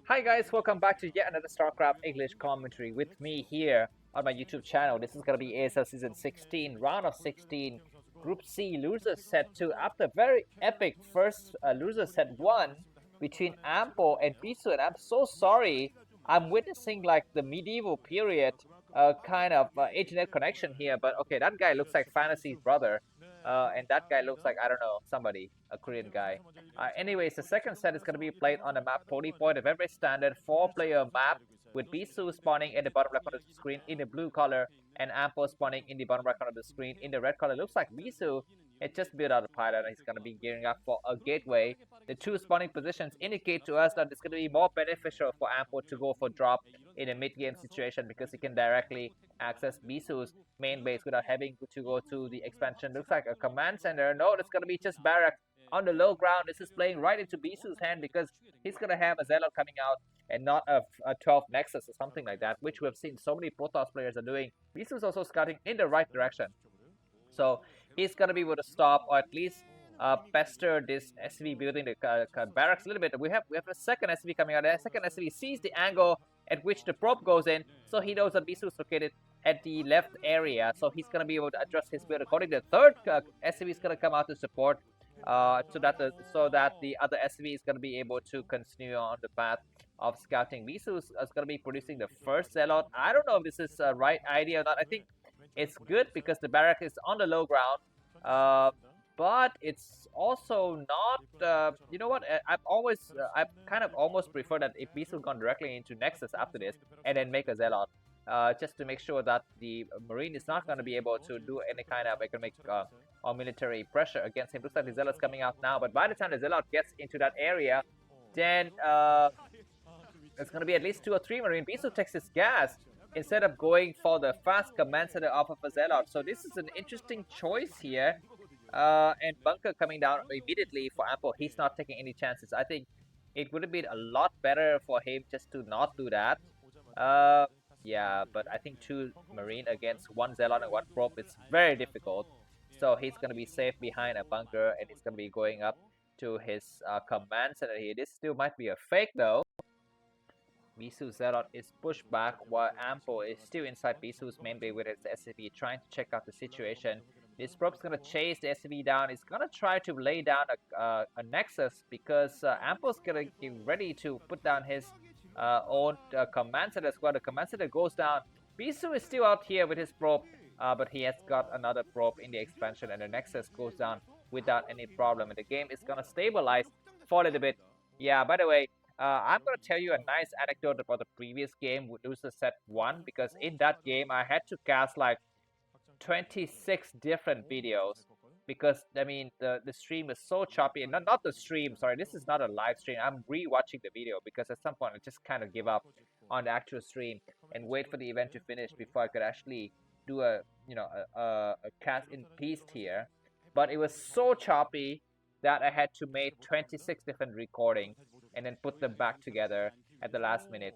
Hi guys, welcome back to yet another Starcraft English commentary with me here on my YouTube channel. This is going to be ASL Season 16, Round of 16, Group C Loser Set 2. After very epic first Loser Set 1 between Ampo and Bisu, and I'm so sorry, I'm witnessing like the medieval period kind of internet connection here, but okay, that guy looks like Fantasy's brother. And that guy looks like, I don't know, somebody, a Korean guy. Anyways, the second set is going to be played on the map Polypoid, a very standard 4-player map with Bisu spawning in the bottom left corner of the screen in the blue color and Ampo spawning in the bottom right corner of the screen in the red color. Looks like Bisu had just built out a pilot and he's going to be gearing up for a gateway. The two spawning positions indicate to us that it's going to be more beneficial for Ampo to go for drop in a mid-game situation because he can directly access Bisu's main base without having to go to the expansion. Looks like a command center. No, it's going to be just barracks on the low ground. This is playing right into Bisu's hand because he's going to have a Zelle coming out and not a 12 Nexus or something like that, which we've seen so many Protoss players are doing. Bisu's also scouting in the right direction. So he's going to be able to stop or at least pester this SV building the barracks a little bit. We have a second SV coming out. The second SV sees the angle at which the probe goes in, so he knows that Bisu is located at the left area, so he's going to be able to adjust his build accordingly. The third SV is going to come out to support so that the other SV is going to be able to continue on the path of scouting. Bisu is going to be producing the first Zealot. I don't know if this is the right idea or not. I think it's good because the barrack is on the low ground, but it's also not, you know what, I've kind of almost prefer that if Bisu gone directly into Nexus after this and then make a Zealot, just to make sure that the Marine is not going to be able to do any kind of economic or military pressure against him. Looks like the Zealot's coming out now, but by the time the Zealot gets into that area, then it's going to be at least 2 or 3 Marine. Bisu takes his gas instead of going for the fast command center off of a Zealot. So this is an interesting choice here. And Bunker coming down immediately for Ampo. He's not taking any chances. I think it would have been a lot better for him just to not do that. Yeah, but I think 2 Marine against 1 Zealot and 1 Probe is very difficult. So he's going to be safe behind a Bunker and he's going to be going up to his command center here. This still might be a fake though. Bisu Zealot is pushed back while Ampo is still inside Bisu's main base with his SCV trying to check out the situation. This probe's gonna chase the SCV down. It's gonna try to lay down a Nexus because Ampo's gonna get ready to put down his own command center as well. The command center goes down. Bisu is still out here with his probe, but he has got another probe in the expansion and the Nexus goes down without any problem. And the game is gonna stabilize for a little bit. Yeah, by the way, I'm going to tell you a nice anecdote about the previous game with Loser Set 1 because in that game I had to cast like 26 different videos because I mean the stream is so choppy and not the stream, sorry, this is not a live stream. I'm re-watching the video because at some point I just kind of give up on the actual stream and wait for the event to finish before I could actually do a cast in peace here. But it was so choppy that I had to make 26 different recordings and then put them back together at the last minute.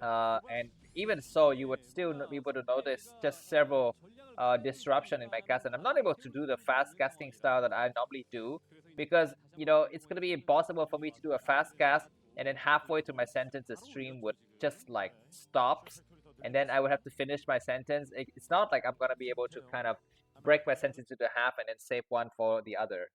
And even so, you would still be able to notice just several disruption in my cast, and I'm not able to do the fast casting style that I normally do because it's going to be impossible for me to do a fast cast and then halfway through my sentence the stream would just like stops and then I would have to finish my sentence. It's not like I'm going to be able to kind of break my sentence into half and then save one for the other.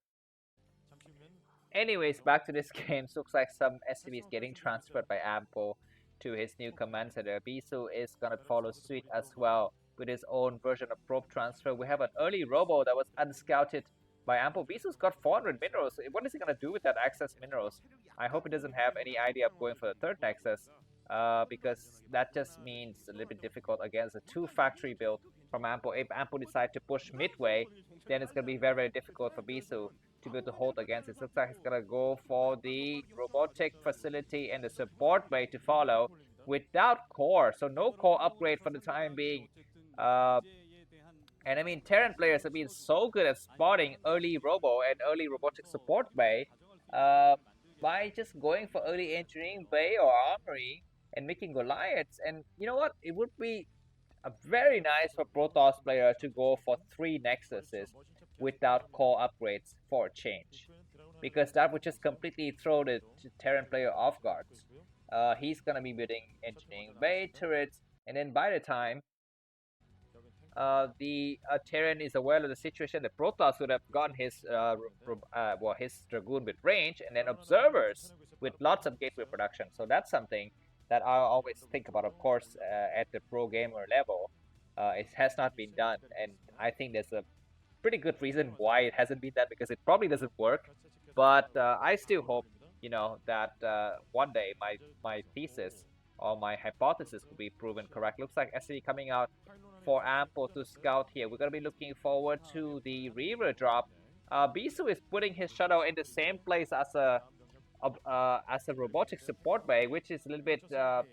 Anyways, back to this game. Looks like some SCVs getting transferred by Ampo to his new command center. Bisu is gonna follow suit as well with his own version of probe transfer. We have an early robo that was unscouted by Ampo. Bisu's got 400 minerals. What is he gonna do with that excess minerals? I hope he doesn't have any idea of going for the third nexus, because that just means a little bit difficult against a 2 factory build from Ampo. If Ampo decides to push midway, then it's gonna be very, very difficult for Bisu to be able to hold against it. Looks like he's gonna go for the robotic facility and the support bay to follow without core, so no core upgrade for the time being. And I mean, Terran players have been so good at spotting early robo and early robotic support bay by just going for early engineering bay or armory and making Goliaths. And you know what, it would be very nice for Protoss player to go for 3 Nexuses without core upgrades for a change, because that would just completely throw the Terran player off guard. He's gonna be building engineering bay turrets, and then by the time the Terran is aware of the situation, the Protoss would have gotten his his Dragoon with range, and then observers with lots of gateway production. So that's something that I always think about. Of course, at the pro gamer level, it has not been done, and I think there's a pretty good reason why it hasn't been done, because it probably doesn't work. But I still hope, that one day my thesis or my hypothesis will be proven correct. Looks like SCD coming out for Ample to scout here. We're gonna be looking forward to the Reaver drop. Bisu is putting his shuttle in the same place as a robotic support bay, which is a little bit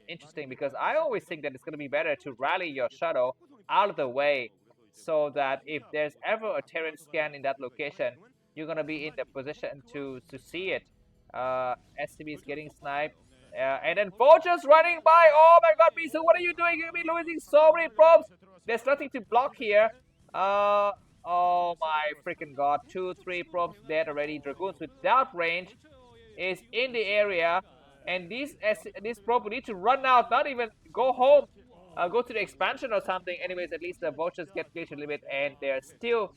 interesting, because I always think that it's going to be better to rally your shuttle out of the way, so that if there's ever a Terran scan in that location, you're going to be in the position to see it. SCB is getting sniped. And then Vulture's running by. Oh my god, Bisu, what are you doing? You're going to be losing so many probes. There's nothing to block here. Oh my freaking god. 2-3 probes dead already. Dragoons without range is in the area, and these probe need to run out, not even go home, go to the expansion or something. Anyways, at least the Vultures get glitched a little bit, and they're still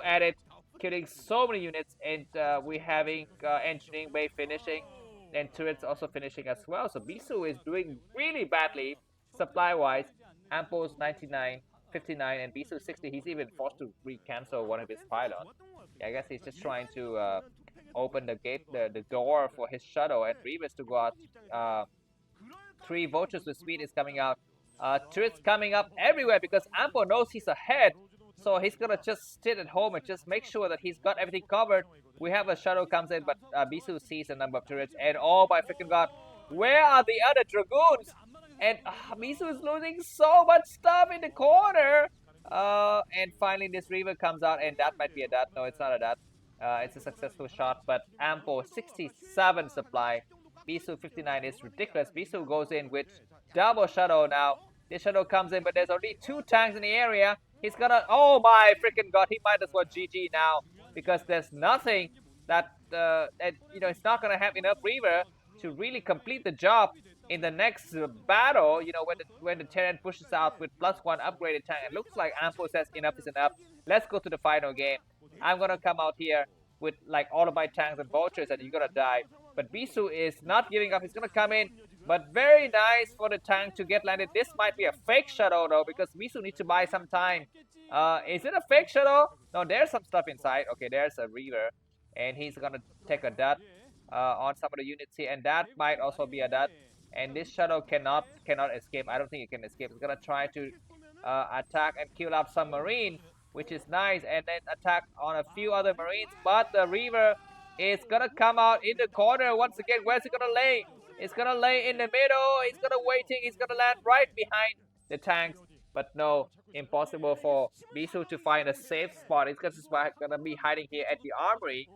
at it, killing so many units. And we're having engineering bay finishing, and turrets also finishing as well. So Bisu is doing really badly supply wise. Ampo's 99, 59, and Bisu 60. He's even forced to re-cancel one of his pylons. Yeah, I guess he's just trying to open the gate, the door for his shuttle, and Reavers to go out. 3 Vultures with speed is coming out. Turrets coming up everywhere, because Ampo knows he's ahead, so he's gonna just sit at home and just make sure that he's got everything covered. We have a shuttle comes in, but Bisu sees a number of turrets, and oh my freaking god, where are the other Dragoons? And Bisu is losing so much stuff in the corner. And finally this Reaver comes out, and that might be a dot. No, it's not a dot. It's a successful shot, but Ampo 67 supply. Bisu 59 is ridiculous. Bisu goes in with double shuttle now. This shuttle comes in, but there's only 2 tanks in the area. He's gonna, oh my freaking god, he might as well GG now, because there's nothing that, it's not gonna have enough Reaver to really complete the job in the next battle. When the Terran pushes out with +1 upgraded tank. It looks like Ampo says enough is enough. Let's go to the final game. I'm gonna come out here with like all of my tanks and Vultures, and you're gonna die. But Bisu is not giving up. He's gonna come in, but very nice for the tank to get landed. This might be a fake shuttle though, because Bisu needs to buy some time. Is it a fake shuttle? No, there's some stuff inside. Okay, there's a Reaver, and he's gonna take a dot on some of the units here, and that might also be a dot. And this shuttle cannot escape. I don't think it can escape. It's gonna try to attack and kill off some Marine, which is nice, and then attack on a few other Marines. But the Reaver is gonna come out in the corner once again. Where's it gonna lay? It's gonna lay in the middle. He's gonna waiting. He's gonna land right behind the tanks. But no, impossible for Bisu to find a safe spot. It's gonna be hiding here at the armory.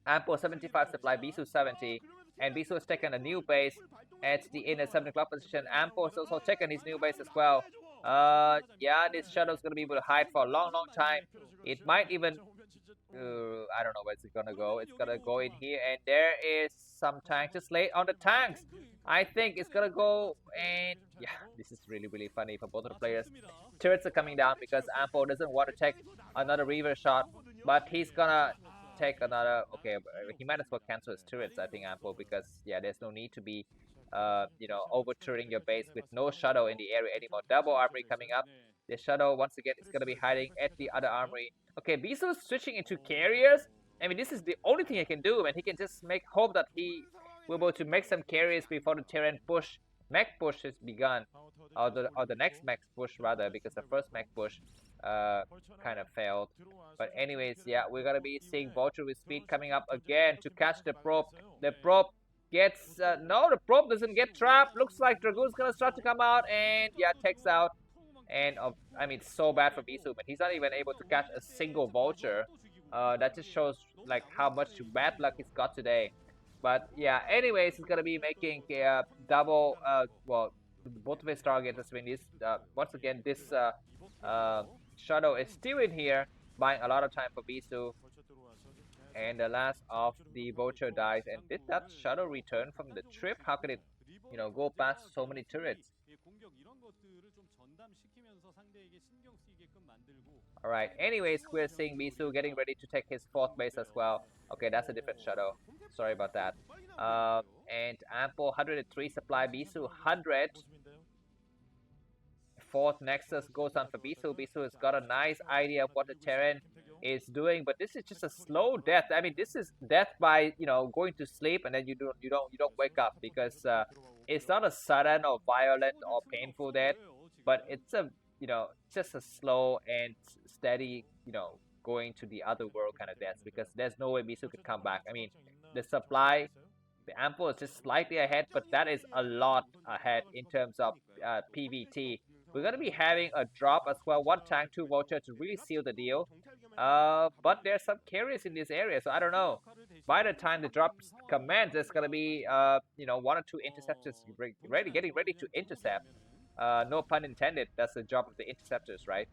Ampo 75 supply, Bisu 70, and Bisu has taken a new base at the inner 7 o'clock position. Ampo has also taken his new base as well. Yeah, this shuttle is gonna be able to hide for a long time. It might even, I don't know where it's gonna go. It's gonna go in here, and there is some tanks just laid on the tanks. I think it's gonna go, and yeah, this is really funny for both of the players. Turrets are coming down because Ampo doesn't want to take another Reaver shot, but he's gonna take another. Okay, he might as well cancel his turrets, I think, Ampo, because yeah, there's no need to be overturning your base with no shuttle in the area anymore. Double armory coming up. The shuttle once again is gonna be hiding at the other armory. Okay, Bisu switching into carriers. I mean, this is the only thing he can do, and he can just hope that he will be able to make some carriers before the Terran push, mech push has begun, or the next mech push rather, because the first mech push kind of failed. But anyways, yeah, we're gonna be seeing Vulture with speed coming up again to catch the probe. The probe gets no, the probe doesn't get trapped. Looks like Dragoon's gonna start to come out, and yeah, takes out. And I mean, it's so bad for Bisu, but he's not even able to catch a single Vulture. That just shows like how much bad luck he's got today. But yeah, anyways, he's gonna be making a double. Well, both of his targets. I mean, this once again, this shuttle is still in here, buying a lot of time for Bisu. And the last of the Vulture dies. And did that shuttle return from the trip? How could it go past so many turrets. Alright, anyways, we're seeing Bisu getting ready to take his 4th base as well. Okay, that's a different shadow. Sorry about that. And Ampo 103 supply, Bisu 100. 4th Nexus goes on for Bisu. Bisu has got a nice idea of what the Terran is doing, but this is just a slow death. I mean, this is death by going to sleep and then you don't wake up, because it's not a sudden or violent or painful death, but it's a just a slow and steady going to the other world kind of death, because there's no way Bisu could come back. I mean, the supply, the Ampo is just slightly ahead, but that is a lot ahead in terms of PVT. We're going to be having a drop as well. 1 tank, 2 vulture to really seal the deal. But there's some carriers in this area, so I don't know. By the time the drop commences, there's going to be 1 or 2 interceptors getting ready to intercept. No pun intended. That's the job of the interceptors, right?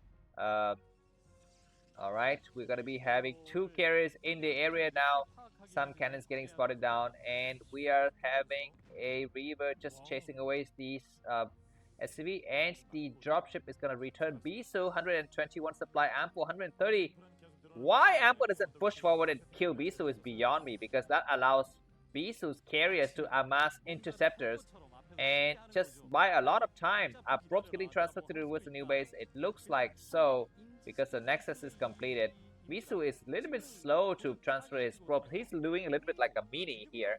Alright, we're going to be having 2 carriers in the area now. Some cannons getting spotted down, and we are having a Reaver just chasing away these SCV, and the dropship is going to return. Bisu 121 supply, Ampo 130. Why Ampo doesn't push forward and kill Bisu is beyond me, because that allows Bisu's carriers to amass interceptors and just buy a lot of time. Are probes getting transferred to the new base? It looks like so, because the Nexus is completed. Bisu is a little bit slow to transfer his probes. He's doing a little bit like a mini here,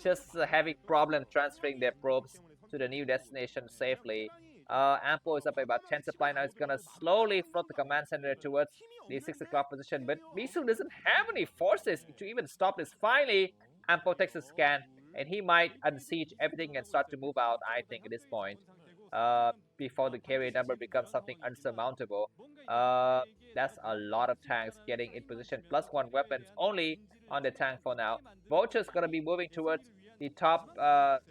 just having problem transferring their probes to the new destination safely. Ampo is up by about 10 supply now. It's gonna slowly float the command center towards the 6 o'clock position, but Bisu doesn't have any forces to even stop this. Finally, Ampo takes a scan, and he might unsiege everything and start to move out, I think, at this point, before the carrier number becomes something unsurmountable. That's a lot of tanks getting in position, +1 weapons only on the tank for now. Vulture's gonna be moving towards the top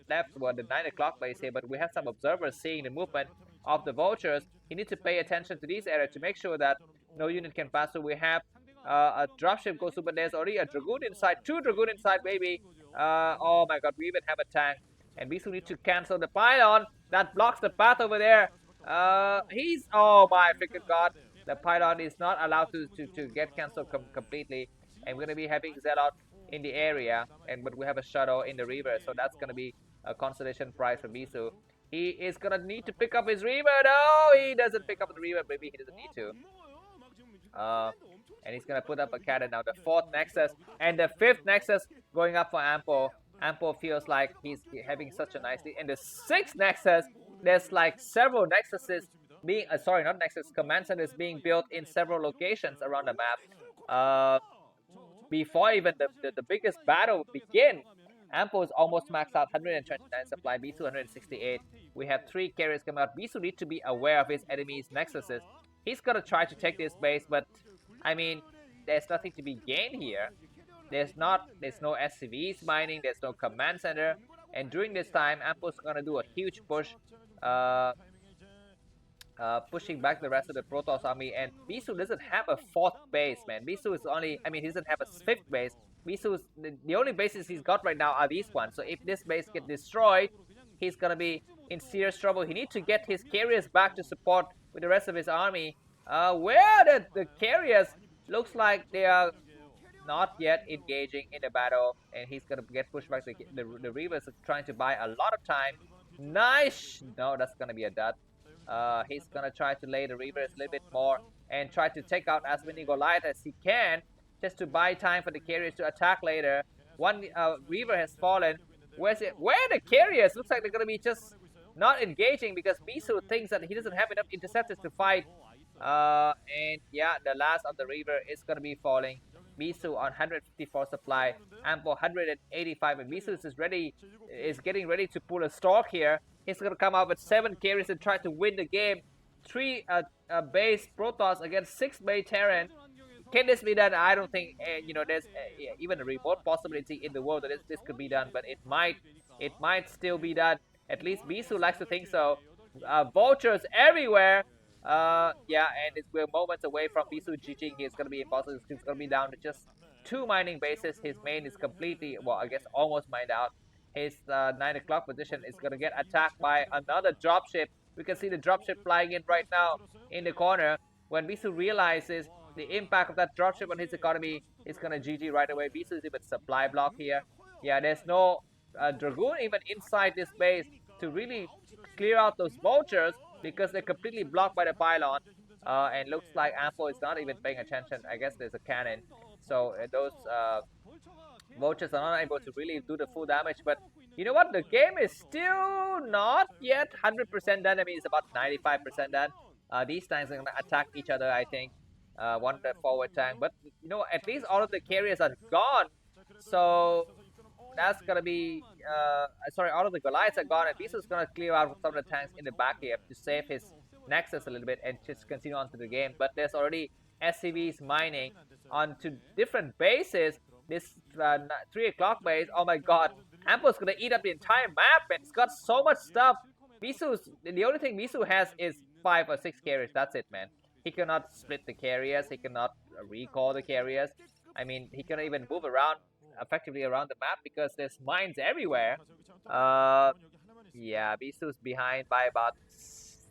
left, the 9 o'clock base here, but we have some observers seeing the movement of the vultures. You need to pay attention to these areas to make sure that no unit can pass. So we have a dropship goes through, but there's already a Dragoon inside, 2 Dragoon inside, baby. Oh my god, we even have a tank, and Bisu need to cancel the pylon that blocks the path over there. Oh my freaking god, the pylon is not allowed to get cancelled completely, and we're gonna be having Zelle in the area, but we have a shadow in the Reaver, so that's gonna be a consolation prize for Bisu. He is gonna need to pick up his Reaver. No, he doesn't pick up the Reaver, maybe he doesn't need to. And he's gonna put up a cannon now. The 4th Nexus and the 5th Nexus going up for Ampo. Ampo feels like he's having such a nice lead. And the 6th Nexus, there's like several Nexuses being sorry, not Nexus, command centers being built in several locations around the map. Before even the biggest battle begin, Ampo is almost maxed out, 129 supply, Bisu 168. We have 3 carriers coming out. Bisu needs to be aware of his enemy's Nexuses. He's gonna try to take this base, but I mean, there's nothing to be gained here. There's no SCVs mining, there's no command center, and during this time, Ampo's gonna do a huge push, pushing back the rest of the Protoss army, and Bisu doesn't have a 4th base, man. Bisu is only, I mean, he doesn't have a 5th base. Bisu's, the only bases he's got right now are these ones, so if this base gets destroyed, he's gonna be in serious trouble. He needs to get his carriers back to support with the rest of his army. Where the carriers looks like they are not yet engaging in the battle, and he's gonna get pushed back. The Reavers are trying to buy a lot of time. Nice! No, that's gonna be a dud. He's gonna try to lay the Reavers a little bit more and try to take out as many Goliath as he can, just to buy time for the carriers to attack later. 1 Reaver has fallen. Where's it? Where are the carriers? Looks like they're gonna be just not engaging, because Bisu thinks that he doesn't have enough interceptors to fight. And yeah, the last of the Reaver is gonna be falling. Bisu on 154 supply, Ampo 185, and Bisu is getting ready to pull a stalk here. He's gonna come out with 7 carries and try to win the game. 3 base Protoss against 6 base Terran. Can this be done? I don't think there's even a remote possibility in the world that this could be done, but it might still be done. At least Bisu likes to think so. Vultures everywhere. Yeah, and we're moments away from Bisu GGing. He's gonna be impossible. He's gonna be down to just 2 mining bases. His main is completely, well, I guess almost mined out. his 9 o'clock position is going to get attacked by another dropship. We can see the dropship flying in right now in the corner. When Bisu realizes the impact of that dropship on his economy, he's going to GG right away. Bisu is even supply block here. Yeah, there's no Dragoon even inside this base to really clear out those vultures because they're completely blocked by the pylon. And looks like Ampo is not even paying attention. I guess there's a cannon. So those vultures are not able to really do the full damage. But you know what? The game is still not yet 100% done. I mean, it's about 95% done. These tanks are going to attack each other, I think. One the forward tank. But, you know, at least all of the carriers are gone. So that's going to be... sorry, all of the Goliaths are gone. And Bisu's going to clear out some of the tanks in the back here to save his Nexus a little bit and just continue on to the game. But there's already SCVs mining onto different bases. This 3 o'clock base, oh my god, Ampo's gonna eat up the entire map, and it's got so much stuff. The only thing Bisu has is 5 or 6 carriers. That's it, man. He cannot split the carriers. He cannot recall the carriers. I mean, he cannot even move around effectively around the map because there's mines everywhere. Yeah, Bisu's behind by about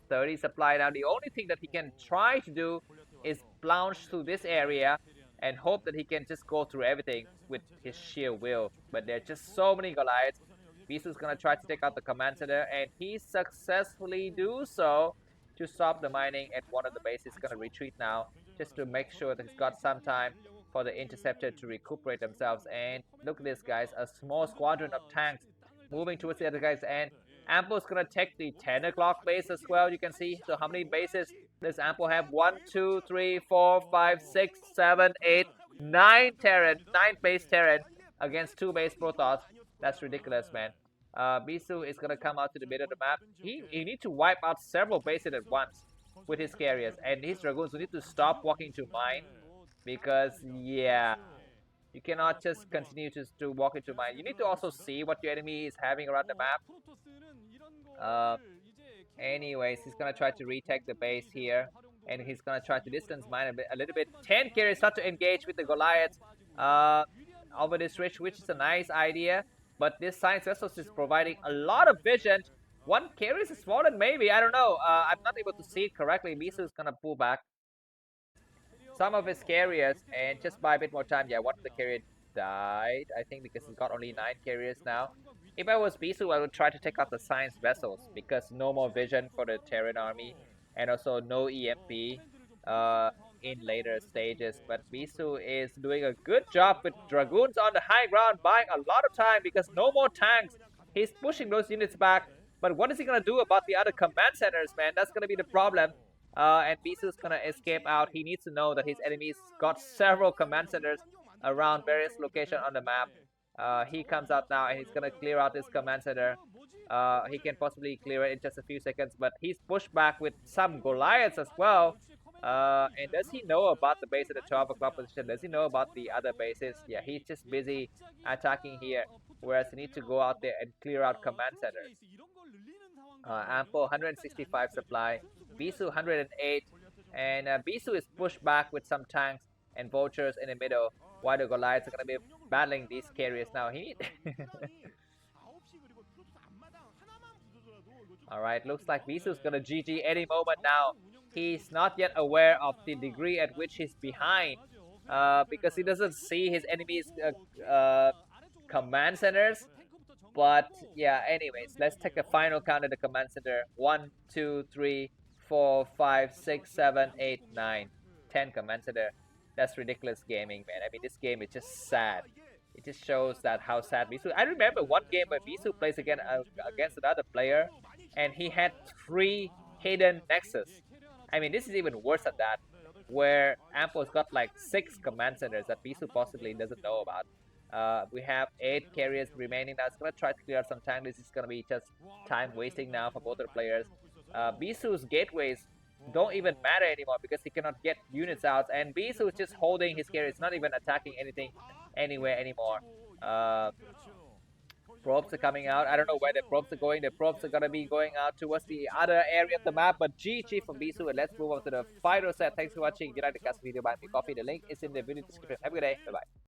30 supply now. The only thing that he can try to do is plunge through this area and hope that he can just go through everything with his sheer will. But there are just so many Goliaths. Bisu's gonna try to take out the command center, and he successfully do so to stop the mining at one of the bases. He's gonna retreat now just to make sure that he's got some time for the interceptor to recuperate themselves. And look at this, guys, a small squadron of tanks moving towards the other guys, and Ampo's gonna take the 10 o'clock base as well. You can see. So how many bases does Ampo have? 1, 2, 3, 4, 5, 6, 7, 8, 9 Terran, 9 base Terran against 2 base Protoss. That's ridiculous, man. Bisu is gonna come out to the middle of the map. He needs to wipe out several bases at once with his carriers, and his Dragoons will need to stop walking to mine because, yeah, you cannot just continue to walk into mine. You need to also see what your enemy is having around the map. Anyways, he's gonna try to retake the base here, and he's gonna try to distance mine a little bit. 10 carriers start to engage with the Goliaths over this ridge, which is a nice idea. But this science vessel is providing a lot of vision. One carrier is fallen, maybe, I don't know. I'm not able to see it correctly. Bisu is gonna pull back some of his carriers and just buy a bit more time. Yeah, one of the carriers died, I think, because he's got only 9 carriers now. If I was Bisu, I would try to take out the science vessels because no more vision for the Terran army and also no EMP in later stages. But Bisu is doing a good job with Dragoons on the high ground, buying a lot of time because no more tanks. He's pushing those units back. But what is he going to do about the other command centers, man? That's going to be the problem. And Bisu's going to escape out. He needs to know that his enemies got several command centers around various locations on the map. He comes out now and he's going to clear out this command center. He can possibly clear it in just a few seconds, but he's pushed back with some Goliaths as well. And does he know about the base at the 12 o'clock position? Does he know about the other bases? Yeah, he's just busy attacking here, whereas he needs to go out there and clear out command centers. Ampo 165 supply, Bisu 108, and Bisu is pushed back with some tanks and vultures in the middle, while the Goliaths are going to be battling these carriers now. Alright, looks like Bisu's going to GG any moment now. He's not yet aware of the degree at which he's behind, because he doesn't see his enemy's command centers. But yeah, anyways, let's take a final count at the command center. 1, 2, 3, 4, 5, 6, 7, 8, 9, 10 command center. That's ridiculous gaming, man. I mean, this game is just sad. It just shows that how sad Bisu. I remember one game where Bisu plays against another player, and he had 3 hidden nexus. I mean, this is even worse than that, where Ampo's got like 6 command centers that Bisu possibly doesn't know about. We have 8 carriers remaining now. It's gonna try to clear out some time. This is gonna be just time wasting now for both of the players. Bisu's gateways don't even matter anymore because he cannot get units out, and Bisu is just holding his carriers, not even attacking anything anywhere anymore. Probes are coming out. I don't know where the probes are going. The probes are gonna be going out towards the other area of the map, but GG from Bisu, and let's move on to the final set. Thanks for watching. If you like the cast video, buy me coffee. The link is in the video description. Have a good day. Bye bye.